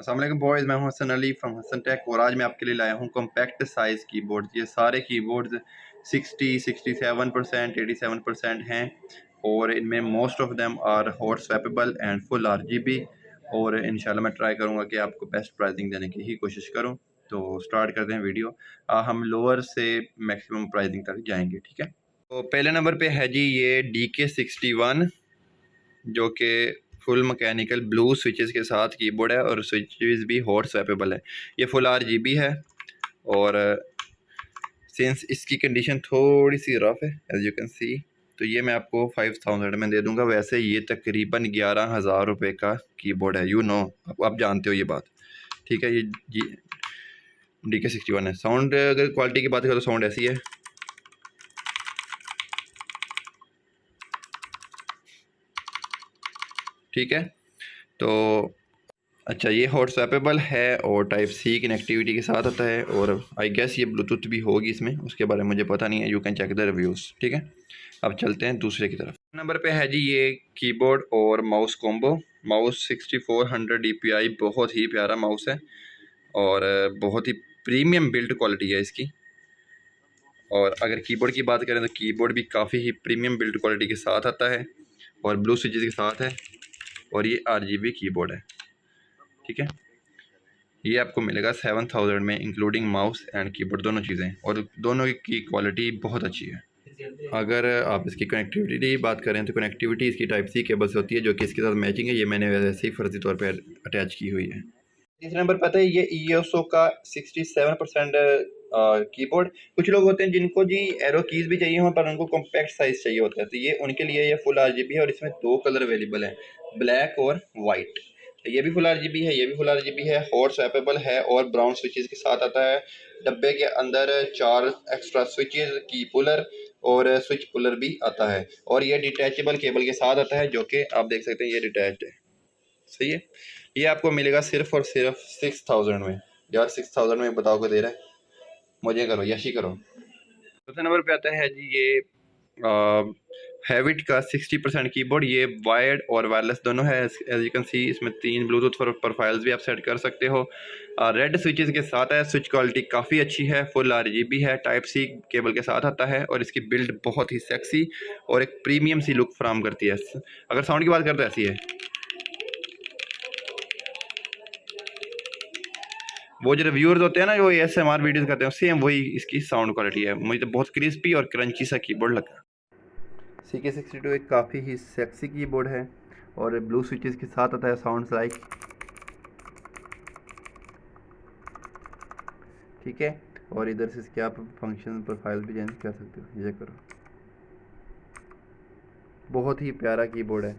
अस्सलाम वालेकुम बॉयज़, मैं हूं हसन अली फ्रॉम हसन टेक और आज मैं आपके लिए लाया हूं कॉम्पैक्ट साइज़ कीबोर्ड। ये सारे कीबोर्ड्स 60, 67%, 87% हैं और इनमें most of them are hot swappable and full RGB। और इंशाल्लाह मैं ट्राई करूंगा कि आपको बेस्ट प्राइसिंग देने की ही कोशिश करूं। तो स्टार्ट करते हैं वीडियो। हम लोअर से मैक्सिमम प्राइसिंग तक जाएंगे, ठीक है। तो पहले नंबर पे है जी ये DK61, जो कि फुल मैकेनिकल ब्लू स्विचेस के साथ कीबोर्ड है और स्विचेस भी हॉट स्वैपेबल है। ये फुल RGB है और सिंस इसकी कंडीशन थोड़ी सी रफ है एज यू कैन सी, तो ये मैं आपको 5000 में दे दूंगा। वैसे ये तकरीबन 11,000 रुपये का कीबोर्ड है, यू नो, आप जानते हो ये बात, ठीक है। ये जी DK61 है। साउंड अगर क्वालिटी की बात करें तो साउंड ऐसी है, ठीक है। तो अच्छा, ये हॉट स्वैपेबल है और टाइप सी कनेक्टिविटी के साथ आता है और आई गेस ये ब्लूटूथ भी होगी इसमें, उसके बारे में मुझे पता नहीं है। You can check the reviews, ठीक है। अब चलते हैं दूसरे की तरफ। नंबर पे है जी ये कीबोर्ड और माउस कॉम्बो। माउस 6400 DPI, बहुत ही प्यारा माउस है और बहुत ही प्रीमियम बिल्ड क्वालिटी है इसकी। और अगर कीबोर्ड की बात करें तो कीबोर्ड भी काफ़ी ही प्रीमियम बिल्ड क्वालिटी के साथ आता है और ब्लू स्विचेस के साथ है और ये RGB कीबोर्ड है, ठीक है। ये आपको मिलेगा 7000 में, इंक्लूडिंग माउस एंड कीबोर्ड, दोनों चीज़ें, और दोनों की क्वालिटी बहुत अच्छी है। अगर आप इसकी कनेक्टिविटी की बात करें तो कनेक्टिविटी इसकी टाइप सी केबल से होती है, जो कि इसके साथ मैचिंग है। ये मैंने वैसे ही फर्जी तौर पर अटैच की हुई है। तीसरे नंबर पर आता है ये EOSO का 67% कीबोर्ड। कुछ लोग होते हैं जिनको जी एरो कीज़ भी चाहिए हो पर उनको कॉम्पैक्ट साइज़ चाहिए होता है, तो ये उनके लिए ये फुल RGB है और इसमें 2 कलर अवेलेबल है, ब्लैक और वाइट। ये भी फुल RGB है, ये भी फुल RGB है, हॉट स्वैपेबल है और ब्राउन स्विचेस के साथ आता है। डब्बे के अंदर 4 एक्स्ट्रा स्विचेस की पुलर और स्विच पुलर भी आता है और ये डिटैचेबल केबल के साथ आता है, जो कि आप देख सकते हैं ये डिटैच्ड है, सही है। ये आपको मिलेगा सिर्फ और सिर्फ 6000 में। यार 6000 में बताओ को दे रहा है, मुझे करो, यशी करो। दूसरे नंबर पे आता है जी ये हैविट का 60% कीबोर्ड। ये वायर्ड और वायरलेस दोनों है, एज यू कैन सी। इसमें 3 ब्लूटूथ प्रोफाइल्स भी आप सेट कर सकते हो। रेड स्विचेस के साथ है, स्विच क्वालिटी काफ़ी अच्छी है, फुल RGB है, टाइप सी केबल के साथ आता है और इसकी बिल्ड बहुत ही सेक्सी और एक प्रीमियम सी लुक फ्राहम करती है। अगर साउंड की बात करें तो ऐसी है, वो जो रिव्यूअर्स होते हैं ना, जो ASMR वीडियोस करते हैं, सेम वही इसकी साउंड क्वालिटी है। मुझे तो बहुत क्रिस्पी और क्रंची सा कीबोर्ड लगा। CK62 एक काफ़ी ही सेक्सी कीबोर्ड है और ब्लू स्विचेस के साथ आता है। साउंड्स लाइक, ठीक है। और इधर से इसके आप फंक्शन प्रोफाइल भी चेंज कर सकते हो, ये करो। बहुत ही प्यारा कीबोर्ड है।